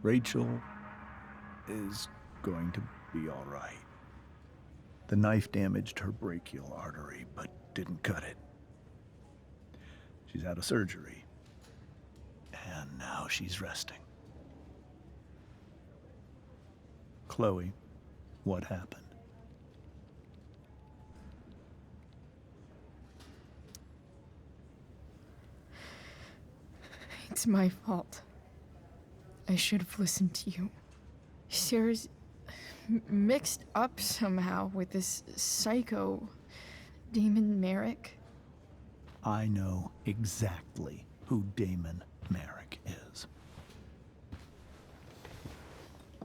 Rachel is going to be all right. The knife damaged her brachial artery, but didn't cut it. She's out of surgery, and now she's resting. Chloe, what happened? It's my fault. I should have listened to you. Sarah's mixed up somehow with this psycho Damon Merrick. I know exactly who Damon Merrick is.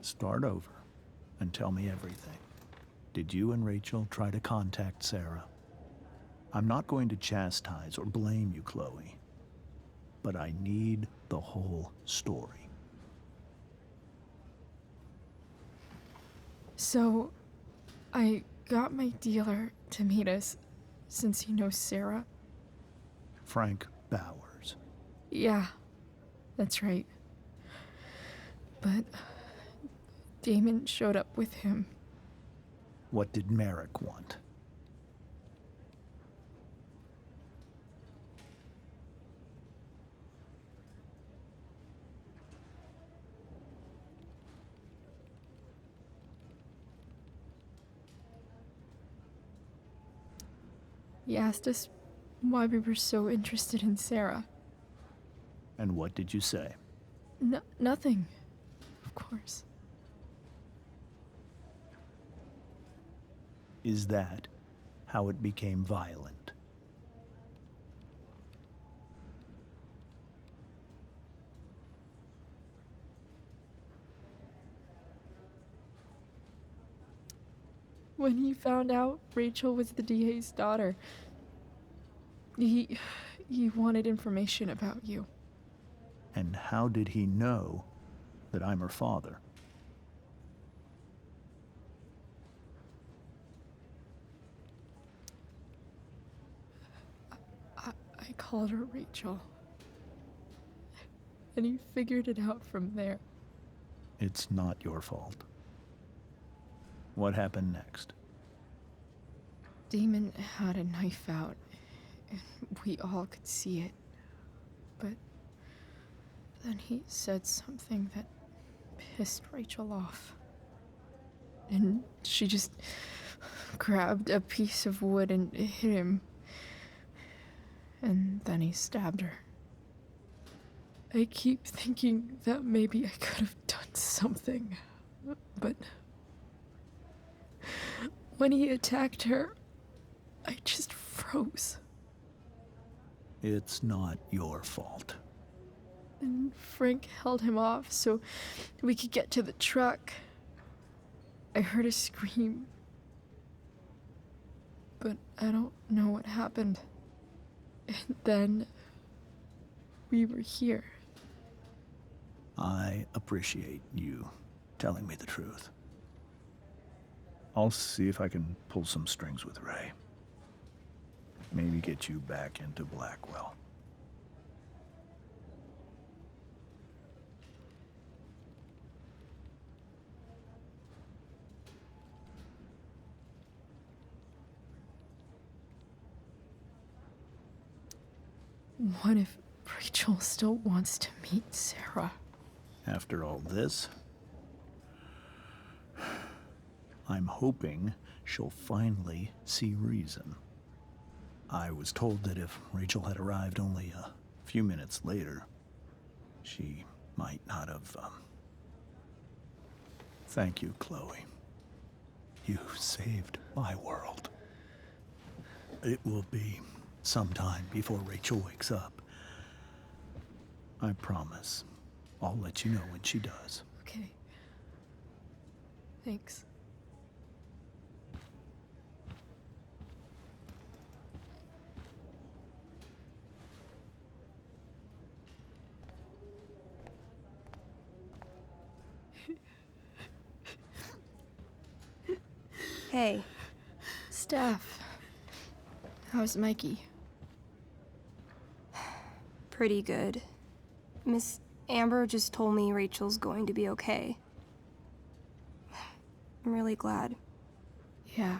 Start over and tell me everything. Did you and Rachel try to contact Sarah? I'm not going to chastise or blame you, Chloe, but I need the whole story. So, I got my dealer to meet us, since he knows Sarah. Frank Bowers. Yeah, that's right. But Damon showed up with him. What did Merrick want? He asked us why we were so interested in Sarah. And what did you say? Nothing, of course. Is that how it became violent? When he found out Rachel was the DA's daughter, he wanted information about you. And how did he know that I'm her father? I called her Rachel. And he figured it out from there. It's not your fault. What happened next? Damon had a knife out, and we all could see it. But then he said something that pissed Rachel off. And she just grabbed a piece of wood and hit him. And then he stabbed her. I keep thinking that maybe I could have done something, but when he attacked her, I just froze. It's not your fault. And Frank held him off so we could get to the truck. I heard a scream, but I don't know what happened. And then we were here. I appreciate you telling me the truth. I'll see if I can pull some strings with Ray. Maybe get you back into Blackwell. What if Rachel still wants to meet Sarah? After all this, I'm hoping she'll finally see reason. I was told that if Rachel had arrived only a few minutes later, she might not have, Thank you, Chloe. You saved my world. It will be some time before Rachel wakes up. I promise. I'll let you know when she does. Okay. Thanks. Hey. Steph. How's Mikey? Pretty good. Miss Amber just told me Rachel's going to be okay. I'm really glad. Yeah.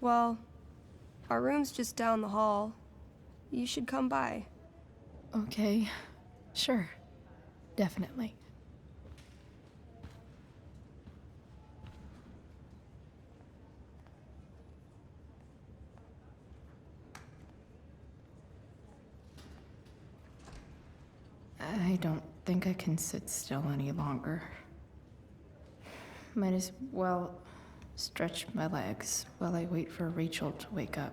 Well, our room's just down the hall. You should come by. Okay. Sure. Definitely. I don't think I can sit still any longer. Might as well stretch my legs while I wait for Rachel to wake up.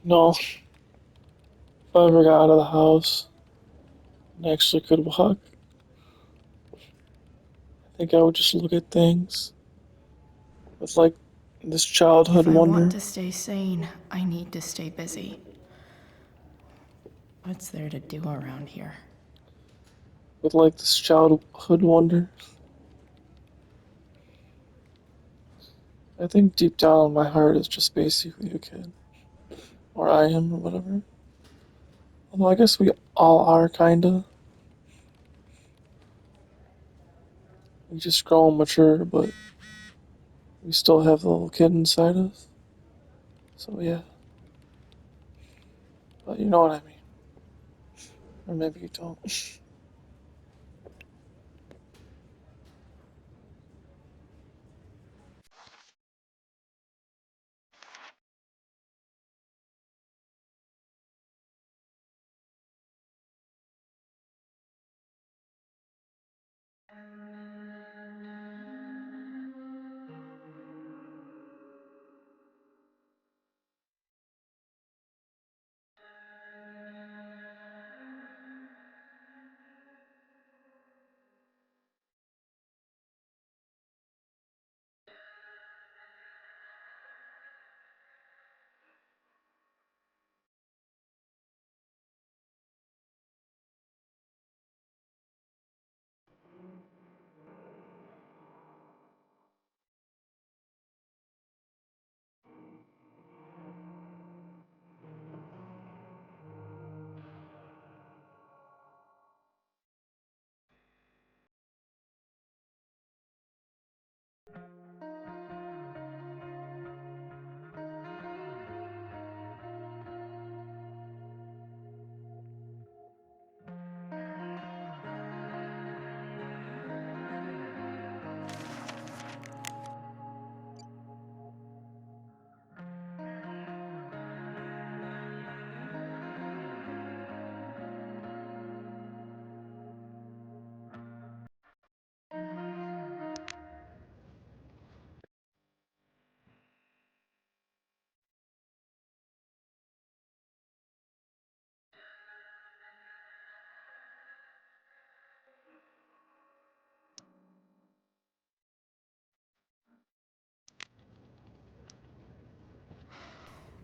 No, if I ever got out of the house and actually could walk, I think I would just look at things with like this childhood If I want wonder. to stay sane, I need to stay busy. What's there to do around here? With like this childhood wonder. I think deep down in my heart is just basically a kid. Or I am, or whatever. Although I guess we all are, kinda. We just grow and mature, but we still have the little kid inside us. So yeah. But you know what I mean. Or maybe you don't.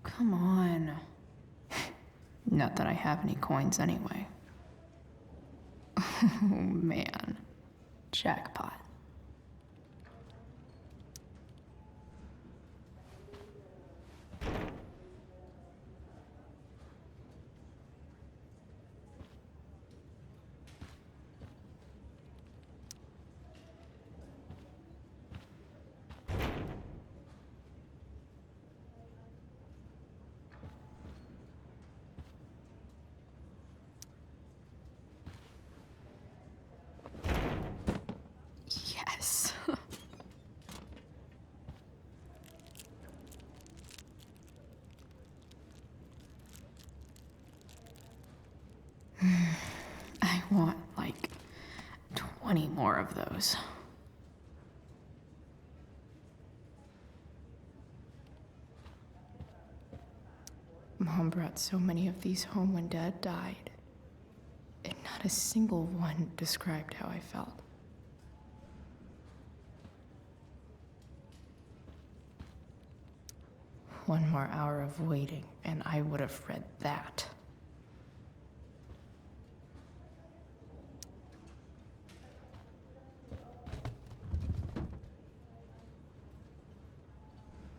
Come on. Not that I have any coins anyway. Oh man. Jackpot. Yes. I want like 20 more of those. Mom brought so many of these home when Dad died, and not a single one described how I felt. One more hour of waiting, and I would have read that.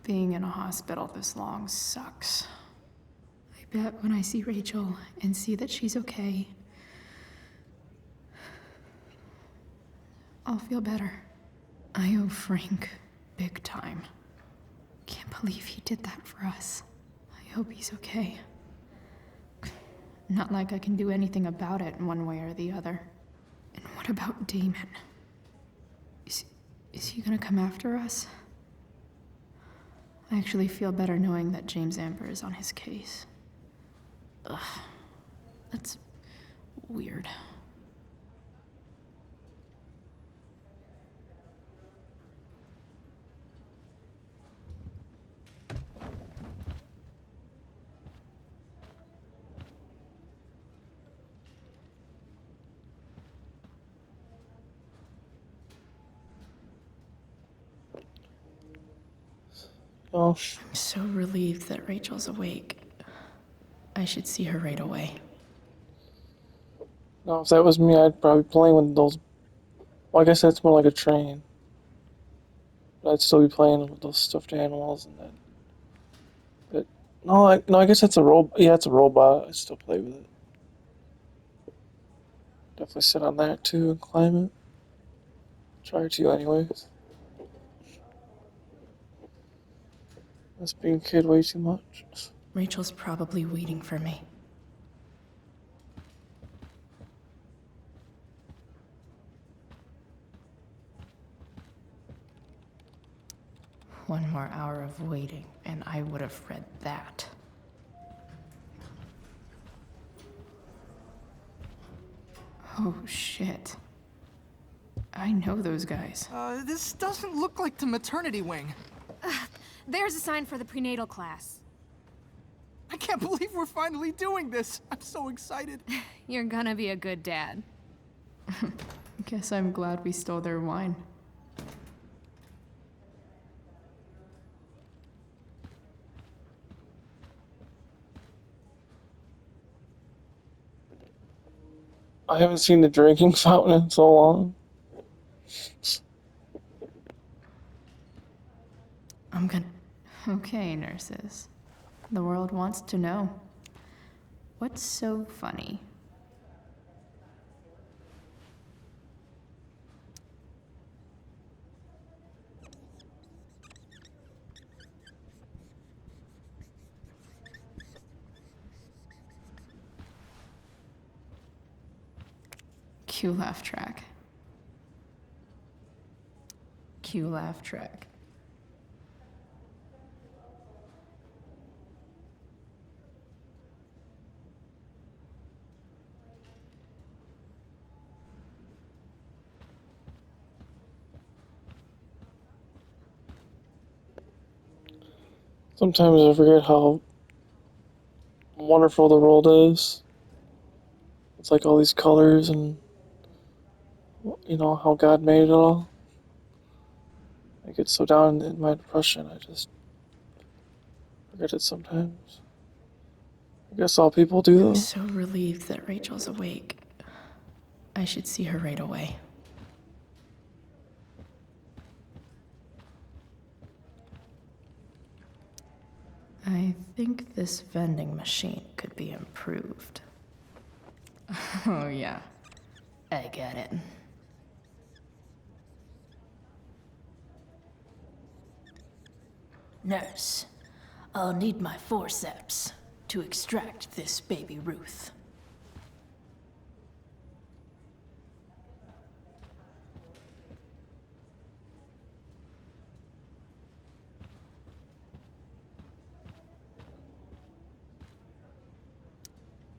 Being in a hospital this long sucks. I bet when I see Rachel and see that she's okay, I'll feel better. I owe Frank big time. Can't believe he did that for us. I hope he's okay. Not like I can do anything about it in one way or the other. And what about Damon? Is he gonna come after us? I actually feel better knowing that James Amber is on his case. Ugh. That's weird. Oh, I'm so relieved that Rachel's awake. I should see her right away. no, if that was me, I'd probably be playing with those. Well, I guess that's more like a train. But I'd still be playing with those stuffed animals and that. But no, I guess that's a robot. Yeah, it's a robot. I'd still play with it. Definitely sit on that too and climb it. Try to, anyways. Must being a kid way too much. Rachel's probably waiting for me. One more hour of waiting, and I would have read that. Oh, shit. I know those guys. This doesn't look like the maternity wing. There's a sign for the prenatal class. I can't believe we're finally doing this. I'm so excited. You're gonna be a good dad. Guess I'm glad we stole their wine. I haven't seen the drinking fountain in so long. I'm gonna... Okay, nurses. The world wants to know. What's so funny? Cue laugh track. Cue laugh track. Sometimes I forget how wonderful the world is. It's like all these colors and, how God made it all. I get so down in my depression, I just forget it sometimes. I guess all people do, I'm though. so relieved that Rachel's awake. I should see her right away. I think this vending machine could be improved. Oh, yeah. I get it. Nurse, I'll need my forceps to extract this baby Ruth.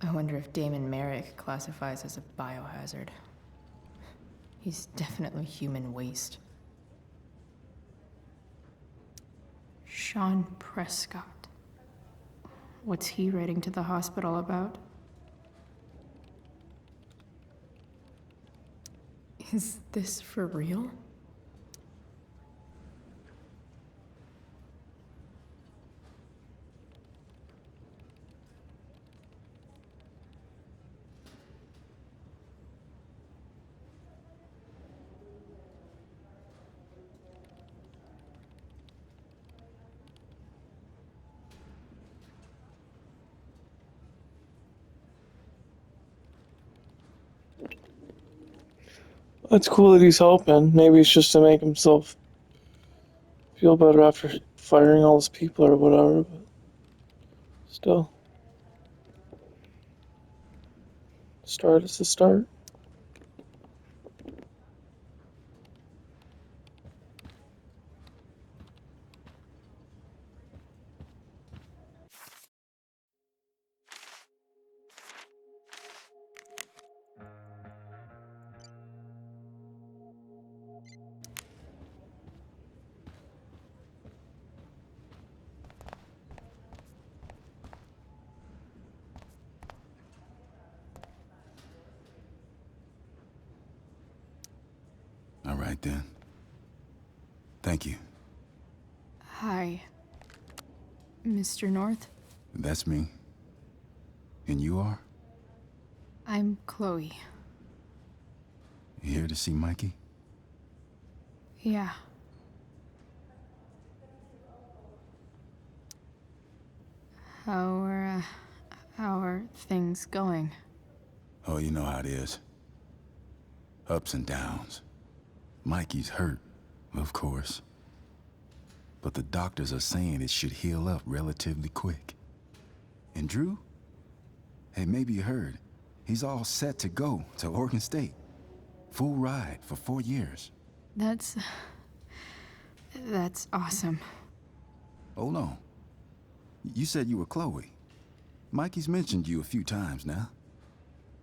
I wonder if Damon Merrick classifies as a biohazard. He's definitely human waste. Sean Prescott. What's he writing to the hospital about? Is this for real? It's cool that he's helping. Maybe it's just to make himself feel better after firing all those people or whatever, but still. Start is the start. All right then. Thank you. Hi, Mr. North. That's me. And you are? I'm Chloe. You here to see Mikey? Yeah. How are things going? Oh, you know how it is. Ups and downs. Mikey's hurt, of course. But the doctors are saying it should heal up relatively quick. And Drew? Hey, maybe you heard. He's all set to go to Oregon State. Full ride for 4 years. That's awesome. Hold on. You said you were Chloe. Mikey's mentioned you a few times now.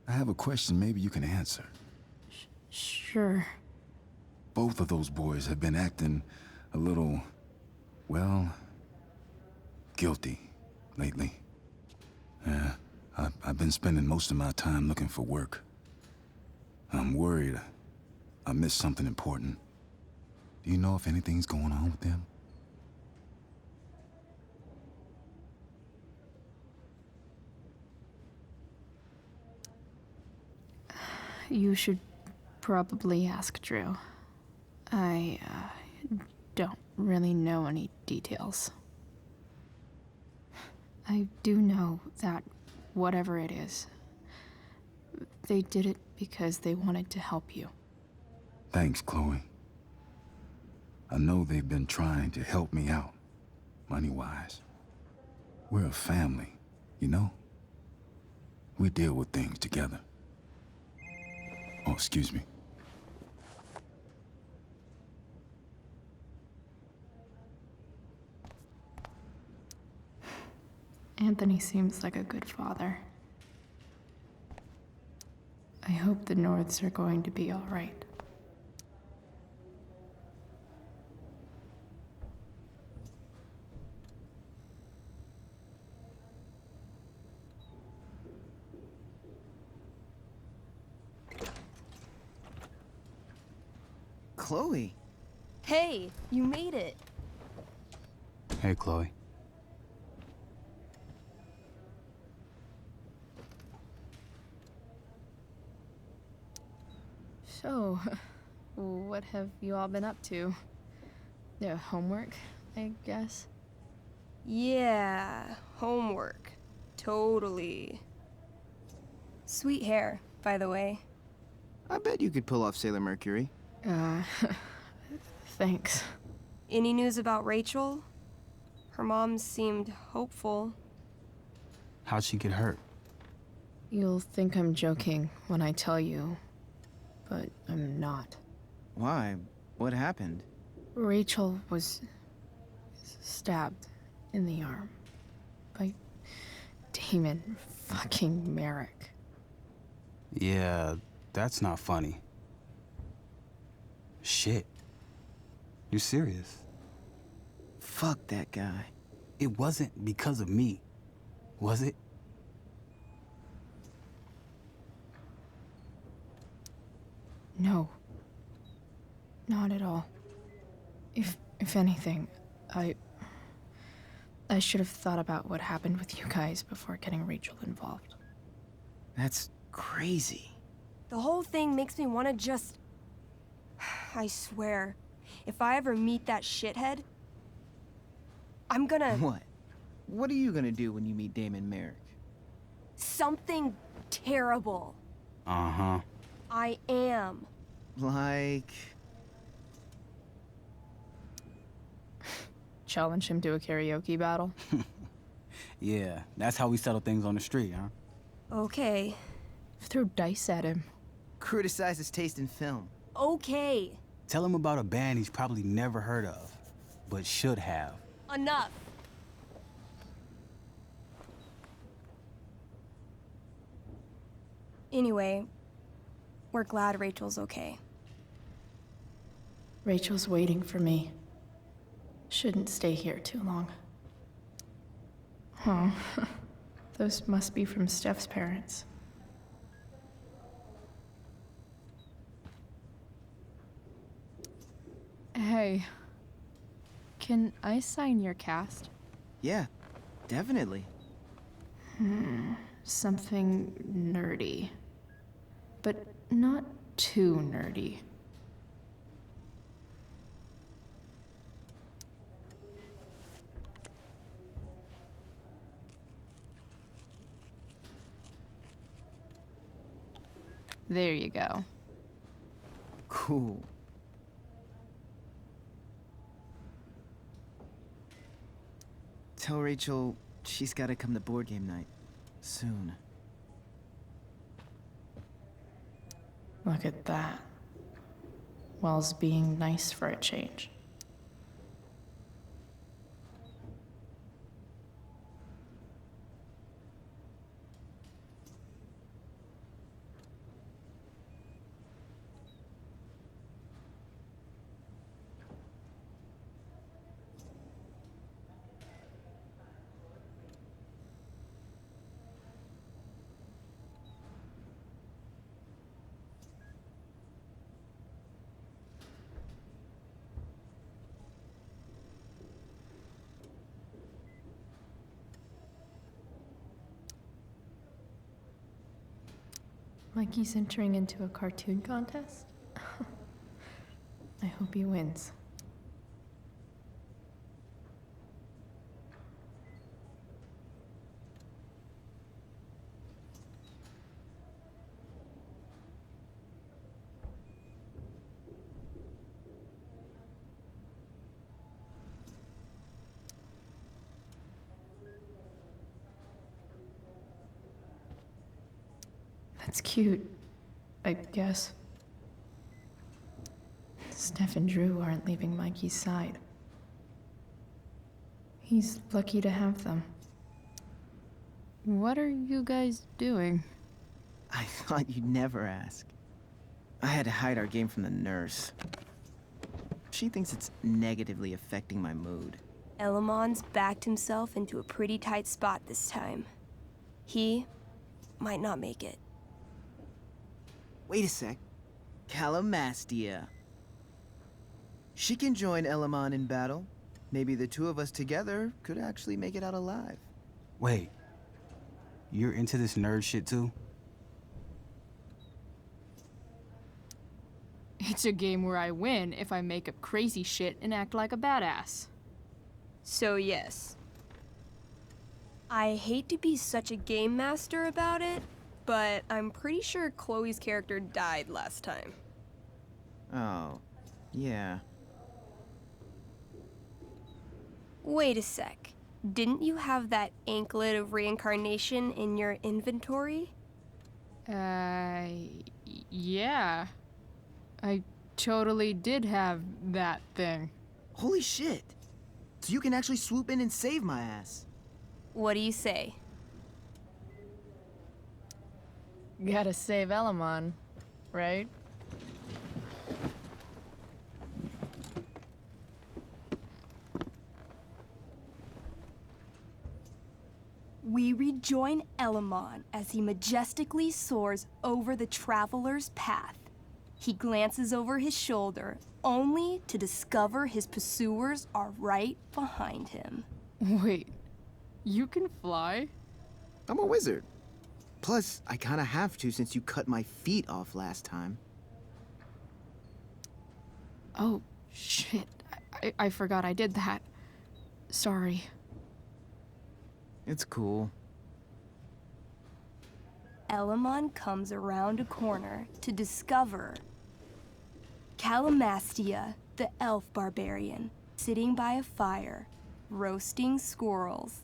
I have a question maybe you can answer. Sure. Both of those boys have been acting a little, well, guilty lately. Yeah, I've been spending most of my time looking for work. I'm worried I missed something important. Do you know if anything's going on with them? You should probably ask Drew. I don't really know any details. I do know that whatever it is, they did it because they wanted to help you. Thanks, Chloe. I know they've been trying to help me out, money-wise. We're a family, you know? We deal with things together. Oh, excuse me. Anthony seems like a good father. I hope the Norths are going to be all right. Chloe. Hey, you made it. Hey, Chloe. So, what have you all been up to? Yeah, homework, I guess? Yeah, homework. Totally. Sweet hair, by the way. I bet you could pull off Sailor Mercury. Thanks. Any news about Rachel? Her mom seemed hopeful. How'd she get hurt? You'll think I'm joking when I tell you, but I'm not. Why? What happened? Rachel was stabbed in the arm by Damon fucking Merrick. Yeah, that's not funny. Shit. You serious? Fuck that guy. It wasn't because of me, was it? No. Not at all. If anything, I should have thought about what happened with you guys before getting Rachel involved. That's crazy. The whole thing makes me want to just... I swear, if I ever meet that shithead, I'm gonna... What? What are you gonna do when you meet Damon Merrick? Something terrible. Uh-huh. I am. Like... Challenge him to a karaoke battle? Yeah, that's how we settle things on the street, huh? Okay. Throw dice at him. Criticize his taste in film. Okay. Tell him about a band he's probably never heard of, but should have. Enough. Anyway, we're glad Rachel's okay. Rachel's waiting for me. Shouldn't stay here too long. Huh. Those must be from Steph's parents. Hey, can I sign your cast? Yeah, definitely. Something nerdy. But not too nerdy. There you go. Cool. Tell Rachel she's gotta come to board game night. Soon. Look at that. Wells being nice for a change. Mikey's entering into a cartoon contest? I hope he wins. That's cute, I guess. Steph and Drew aren't leaving Mikey's side. He's lucky to have them. What are you guys doing? I thought you'd never ask. I had to hide our game from the nurse. She thinks it's negatively affecting my mood. Elamon's backed himself into a pretty tight spot this time. He might not make it. Wait a sec. Calamastia. She can join Elamon in battle. Maybe the two of us together could actually make it out alive. Wait, you're into this nerd shit too? It's a game where I win if I make up crazy shit and act like a badass. So yes. I hate to be such a game master about it, but I'm pretty sure Chloe's character died last time. Oh, yeah. Wait a sec. Didn't you have that anklet of reincarnation in your inventory? Yeah. I totally did have that thing. Holy shit! So you can actually swoop in and save my ass. What do you say? Gotta save Elamon, right? We rejoin Elamon as he majestically soars over the traveler's path. He glances over his shoulder, only to discover his pursuers are right behind him. Wait, you can fly? I'm a wizard. Plus, I kinda have to since you cut my feet off last time. Oh, shit. I forgot I did that. Sorry. It's cool. Elamon comes around a corner to discover Calamastia, the elf barbarian, sitting by a fire, roasting squirrels.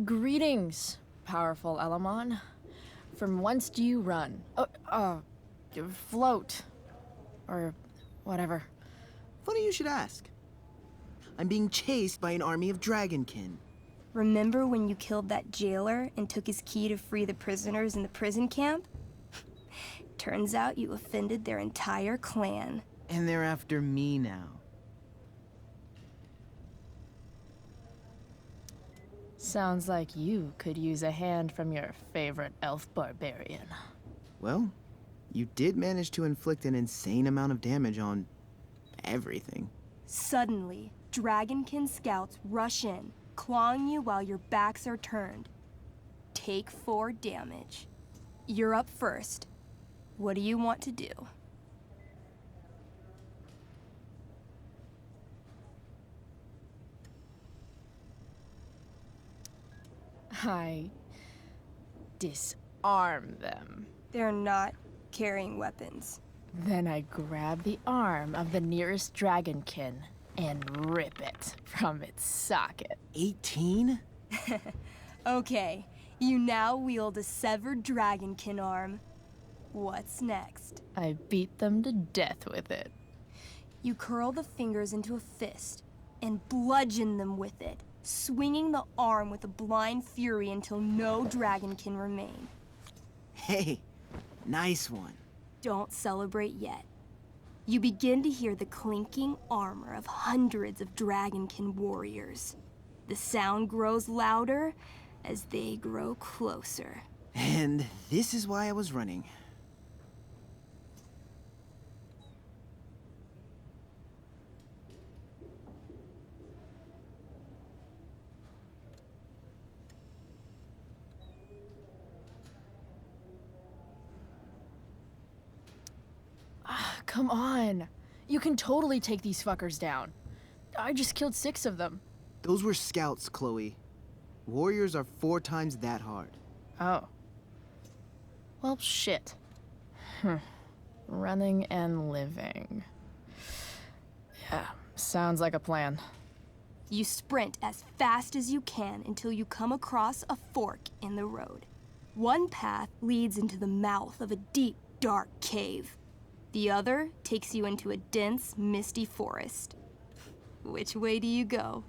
Greetings, powerful Elamon. From whence do you run? Float. Or whatever. Funny you should ask. I'm being chased by an army of dragonkin. Remember when you killed that jailer and took his key to free the prisoners in the prison camp? Turns out you offended their entire clan. And they're after me now. Sounds like you could use a hand from your favorite elf barbarian. Well, you did manage to inflict an insane amount of damage on everything. Suddenly, dragonkin scouts rush in, clawing you while your backs are turned. Take 4 damage. You're up first. What do you want to do? I disarm them. They're not carrying weapons. Then I grab the arm of the nearest dragonkin and rip it from its socket. 18? Okay, you now wield a severed dragonkin arm. What's next? I beat them to death with it. You curl the fingers into a fist and bludgeon them with it, swinging the arm with a blind fury until no dragonkin remain. Hey, nice one. Don't celebrate yet. You begin to hear the clinking armor of hundreds of dragonkin warriors. The sound grows louder as they grow closer. And this is why I was running. Come on. You can totally take these fuckers down. I just killed 6 of them. Those were scouts, Chloe. Warriors are 4 times that hard. Oh. Well, shit. Running and living. Yeah, sounds like a plan. You sprint as fast as you can until you come across a fork in the road. One path leads into the mouth of a deep, dark cave. The other takes you into a dense, misty forest. Which way do you go?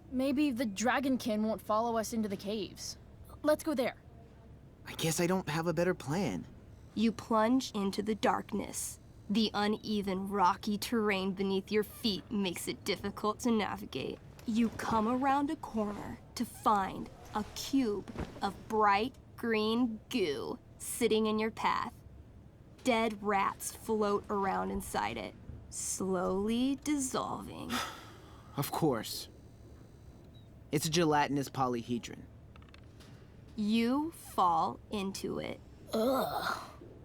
Maybe the dragonkin won't follow us into the caves. Let's go there. I guess I don't have a better plan. You plunge into the darkness. The uneven, rocky terrain beneath your feet makes it difficult to navigate. You come around a corner to find a cube of bright green goo sitting in your path. Dead rats float around inside it, slowly dissolving. Of course. It's a gelatinous polyhedron. You fall into it. Ugh.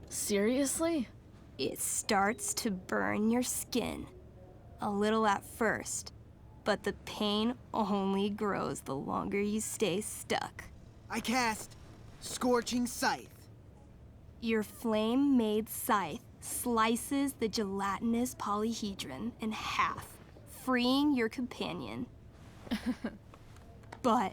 Seriously? It starts to burn your skin. A little at first, but the pain only grows the longer you stay stuck. I cast Scorching Scythe. Your flame-made scythe slices the gelatinous polyhedron in half, freeing your companion. But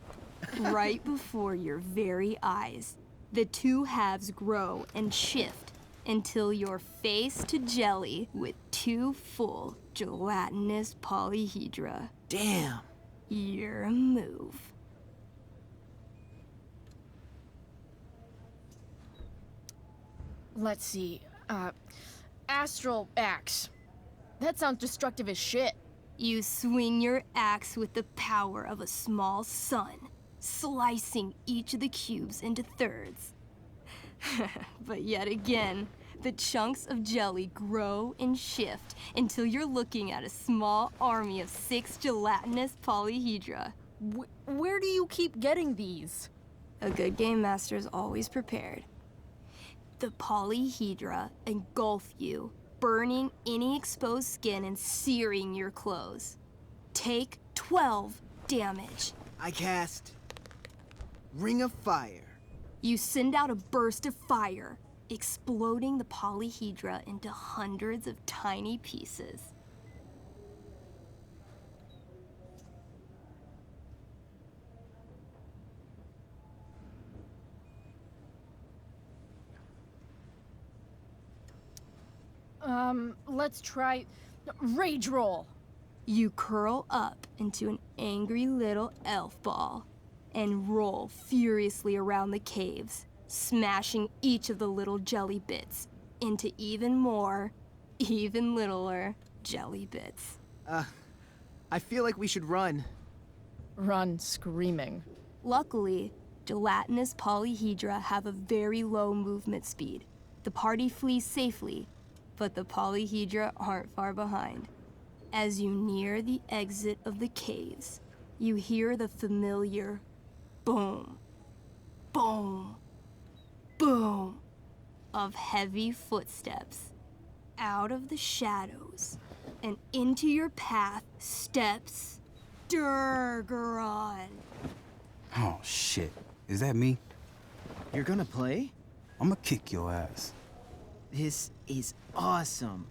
right before your very eyes, the 2 halves grow and shift until you're face to jelly with 2 full gelatinous polyhedra. Damn. Your move. Let's see. Astral axe. That sounds destructive as shit. You swing your axe with the power of a small sun, slicing each of the cubes into thirds. But yet again, the chunks of jelly grow and shift until you're looking at a small army of 6 gelatinous polyhedra. Where do you keep getting these? A good game master is always prepared. The polyhedra engulf you, burning any exposed skin and searing your clothes. Take 12 damage. I cast Ring of Fire. You send out a burst of fire, exploding the polyhedra into hundreds of tiny pieces. Let's try rage roll. You curl up into an angry little elf ball and roll furiously around the caves, smashing each of the little jelly bits into even more, even littler jelly bits. I feel like we should run. Run screaming. Luckily, gelatinous polyhedra have a very low movement speed. The party flees safely, but the polyhedra aren't far behind. As you near the exit of the caves, you hear the familiar boom, boom, boom of heavy footsteps. Out of the shadows and into your path steps Durgaron. Oh, shit. Is that me? You're gonna play? I'm gonna kick your ass. This is awesome.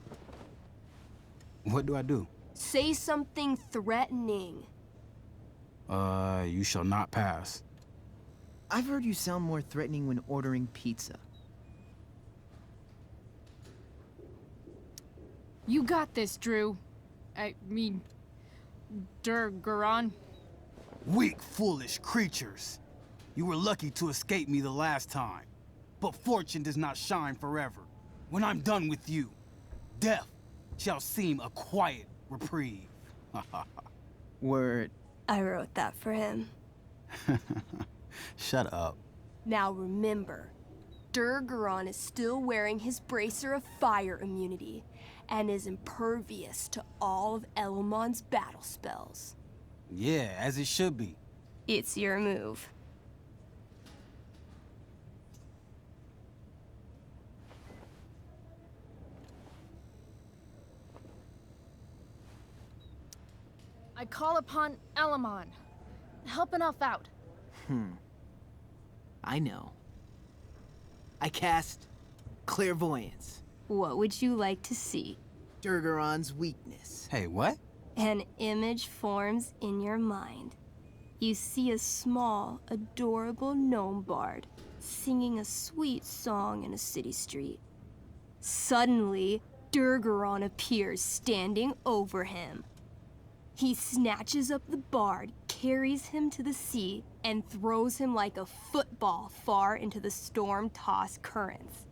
What do I do? Say something threatening. You shall not pass. I've heard you sound more threatening when ordering pizza. You got this, Drew. I mean, Durgaron. Weak, foolish creatures. You were lucky to escape me the last time. But fortune does not shine forever. When I'm done with you, death shall seem a quiet reprieve. Word. I wrote that for him. Shut up. Now remember, Durgaron is still wearing his bracer of fire immunity and is impervious to all of Elamon's battle spells. Yeah, as it should be. It's your move. I call upon Elamon. Help an elf out. I know. I cast Clairvoyance. What would you like to see? Durgaron's weakness. Hey, what? An image forms in your mind. You see a small, adorable gnome bard singing a sweet song in a city street. Suddenly, Durgaron appears standing over him. He snatches up the bard, carries him to the sea, and throws him like a football far into the storm-tossed currents.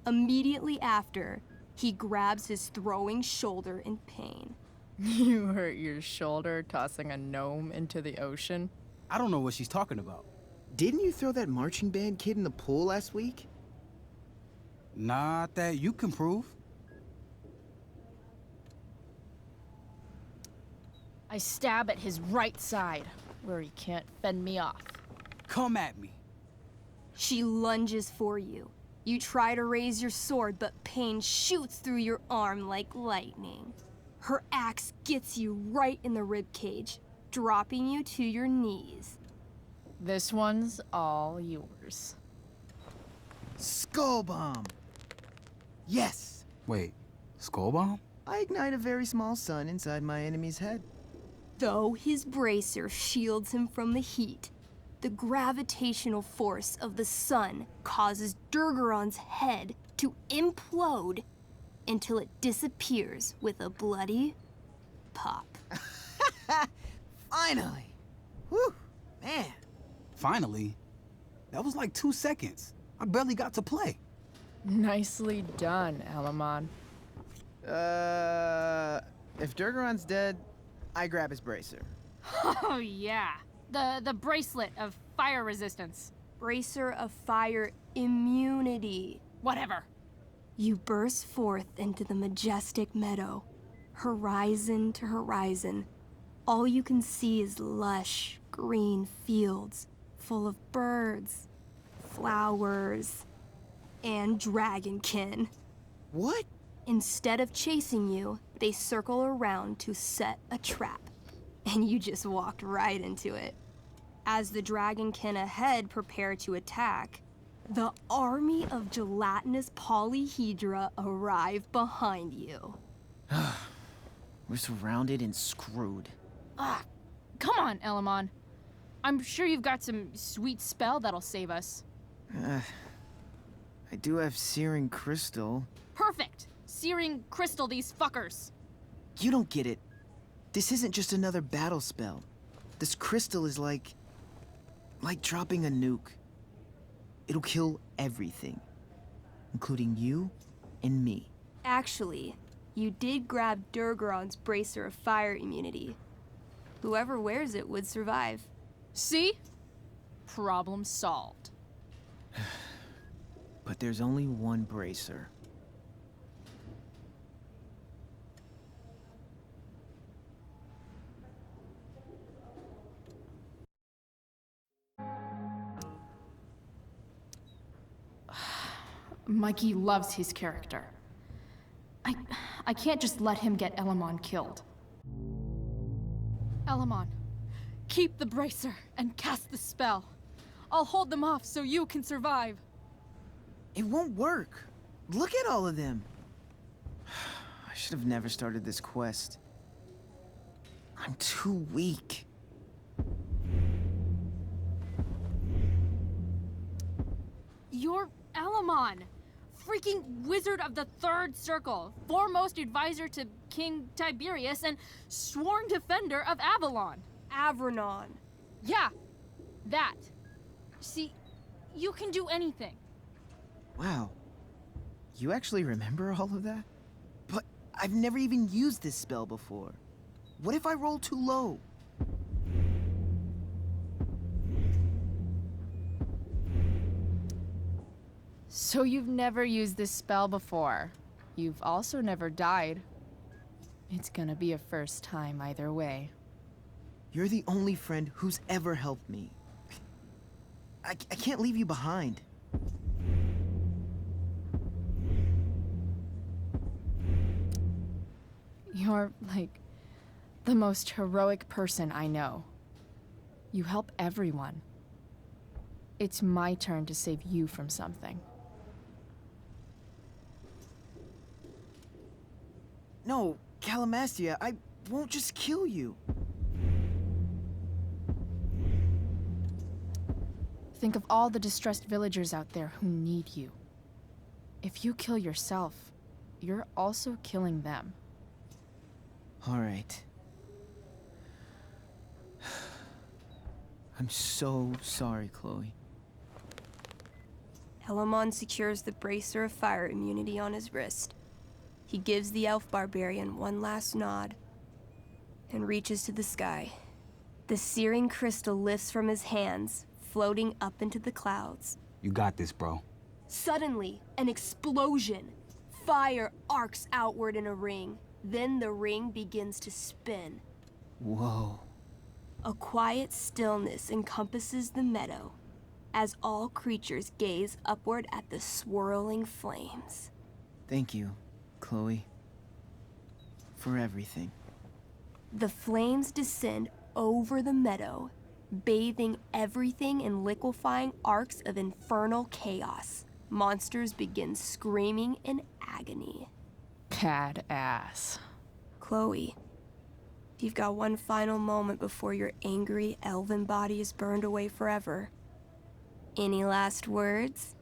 Immediately after, he grabs his throwing shoulder in pain. You hurt your shoulder tossing a gnome into the ocean? I don't know what she's talking about. Didn't you throw that marching band kid in the pool last week? Not that you can prove. I stab at his right side, where he can't fend me off. Come at me. She lunges for you. You try to raise your sword, but pain shoots through your arm like lightning. Her axe gets you right in the ribcage, dropping you to your knees. This one's all yours. Skull bomb. Yes. Wait, skull bomb? I ignite a very small sun inside my enemy's head. Though his bracer shields him from the heat, the gravitational force of the sun causes Durgaron's head to implode until it disappears with a bloody pop. Finally. Whew, man. Finally? That was like 2 seconds. I barely got to play. Nicely done, Elamon. If Durgaron's dead, I grab his bracer. Oh, yeah. The bracelet of fire resistance. Bracer of fire immunity. Whatever. You burst forth into the majestic meadow, horizon to horizon. All you can see is lush, green fields full of birds flowers, and dragonkin. What? Instead of chasing you, they circle around to set a trap. And you just walked right into it. As the dragonkin ahead prepare to attack, the army of gelatinous polyhedra arrive behind you. We're surrounded and screwed. Ah, come on, Elamon. I'm sure you've got some sweet spell that'll save us. I do have searing crystal. Perfect! Searing crystal these fuckers. You don't get it. This isn't just another battle spell. This crystal is like dropping a nuke. It'll kill everything, including you and me. Actually, you did grab Durgaron's bracer of fire immunity. Whoever wears it would survive. See? Problem solved. But there's only one bracer. Mikey loves his character. I can't just let him get Elamon killed. Elamon, keep the bracer and cast the spell. I'll hold them off so you can survive. It won't work. Look at all of them. I should have never started this quest. I'm too weak. You're Elamon, freaking wizard of the Third Circle, foremost advisor to King Tiberius, and sworn defender of Avalon. Avronon. Yeah, that. See, you can do anything. Wow. You actually remember all of that? But I've never even used this spell before. What if I roll too low? So you've never used this spell before. You've also never died. It's gonna be a first time either way. You're the only friend who's ever helped me. I can't leave you behind. You're, like, the most heroic person I know. You help everyone. It's my turn to save you from something. No, Calamastia, I won't just kill you. Think of all the distressed villagers out there who need you. If you kill yourself, you're also killing them. All right. I'm so sorry, Chloe. Elamon secures the bracer of fire immunity on his wrist. He gives the elf barbarian one last nod and reaches to the sky. The searing crystal lifts from his hands, floating up into the clouds. You got this, bro. Suddenly, an explosion. Fire arcs outward in a ring. Then the ring begins to spin. Whoa. A quiet stillness encompasses the meadow as all creatures gaze upward at the swirling flames. Thank you, Chloe, for everything. The flames descend over the meadow, bathing everything in liquefying arcs of infernal chaos. Monsters begin screaming in agony. Badass. Chloe, you've got one final moment before your angry elven body is burned away forever. Any last words?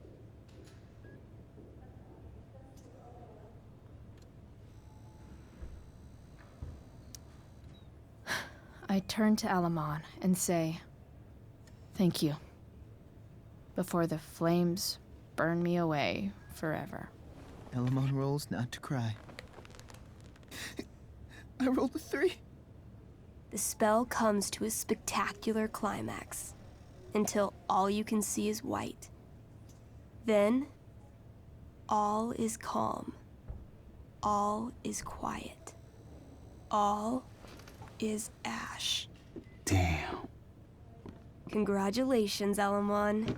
I turn to Elamon and say, thank you. Before the flames burn me away forever. Elamon rolls not to cry. I rolled a 3. The spell comes to a spectacular climax, until all you can see is white. Then, all is calm. All is quiet. All is ash. Damn. Congratulations, Elamon.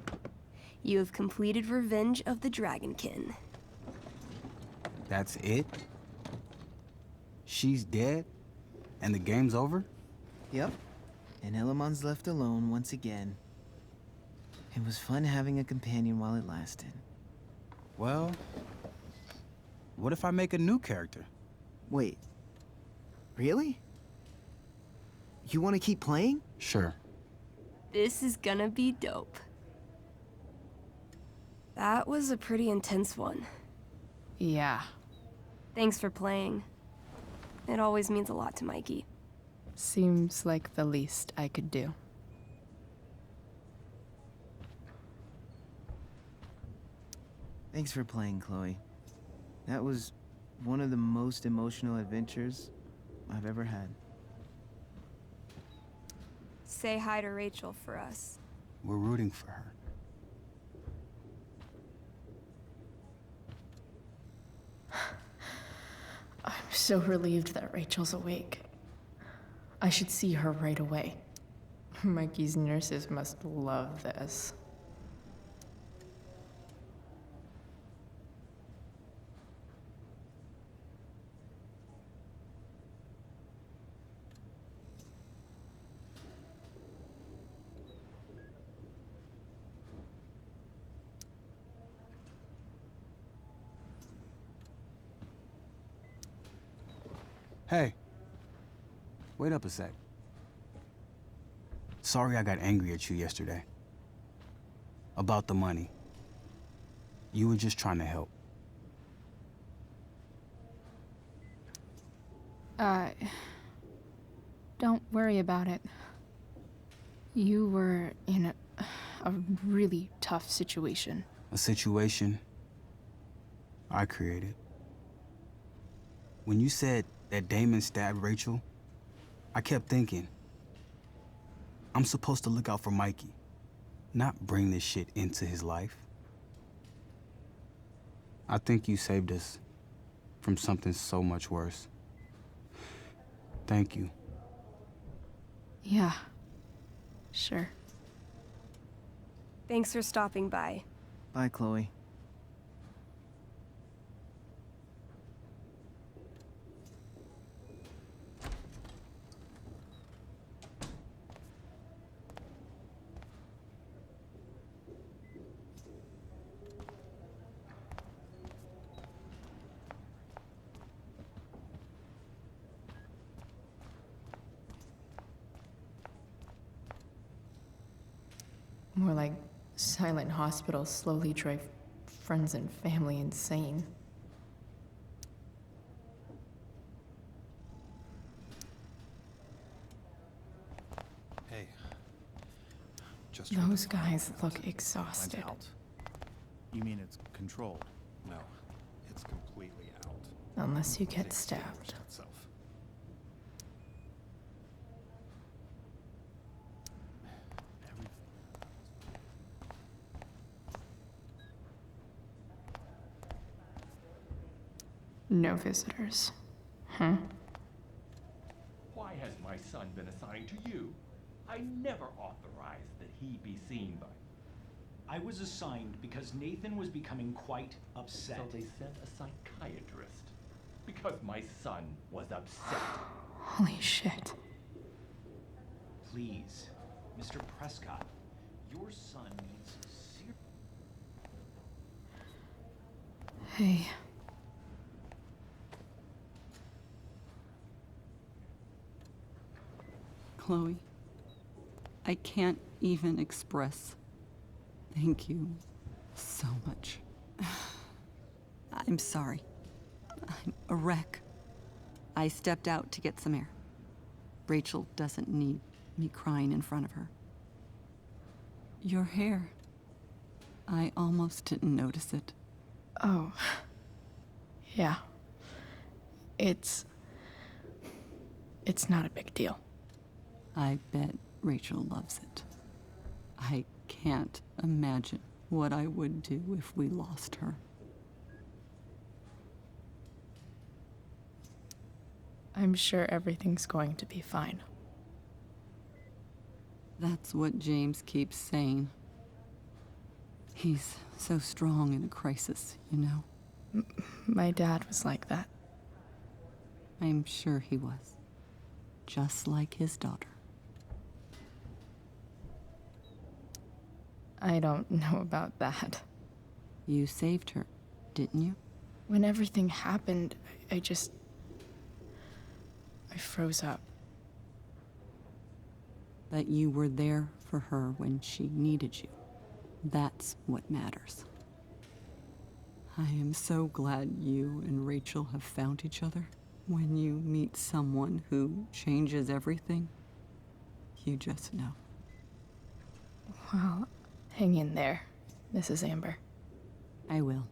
You have completed Revenge of the Dragonkin. That's it? She's dead? And the game's over? Yep. And Elamon's left alone once again. It was fun having a companion while it lasted. Well, what if I make a new character? Wait. Really? You want to keep playing? Sure. This is gonna be dope. That was a pretty intense one. Yeah. Thanks for playing. It always means a lot to Mikey. Seems like the least I could do. Thanks for playing, Chloe. That was one of the most emotional adventures I've ever had. Say hi to Rachel for us. We're rooting for her. I'm so relieved that Rachel's awake. I should see her right away. Mikey's nurses must love this. Hey. Wait up a sec. Sorry I got angry at you yesterday. About the money. You were just trying to help. Don't worry about it. You were in a really tough situation. A situation I created. When you said that Damon stabbed Rachel, I kept thinking, I'm supposed to look out for Mikey, not bring this shit into his life. I think you saved us from something so much worse. Thank you. Yeah. Sure. Thanks for stopping by. Bye, Chloe. More like silent hospitals slowly drive friends and family insane. Hey. Just Those guys look exhausted. Out. You mean it's controlled? No, it's completely out. Unless you get Things stabbed. itself. No visitors. Huh? Why has my son been assigned to you? I never authorized that he be seen by. I was assigned because Nathan was becoming quite upset. So they sent a psychiatrist. Because my son was upset. Holy shit. Please, Mr. Prescott, your son needs serious... Hey. Chloe, I can't even express thank you so much. I'm sorry. I'm a wreck. I stepped out to get some air. Rachel doesn't need me crying in front of her. Your hair. I almost didn't notice it. Oh. Yeah. It's not a big deal. I bet Rachel loves it. I can't imagine what I would do if we lost her. I'm sure everything's going to be fine. That's what James keeps saying. He's so strong in a crisis, you know? My dad was like that. I'm sure he was. Just like his daughter. I don't know about that. You saved her, didn't you? When everything happened, I froze up. That you were there for her when she needed you. That's what matters. I am so glad you and Rachel have found each other. When you meet someone who changes everything, you just know. Well, hang in there, Mrs. Amber. I will.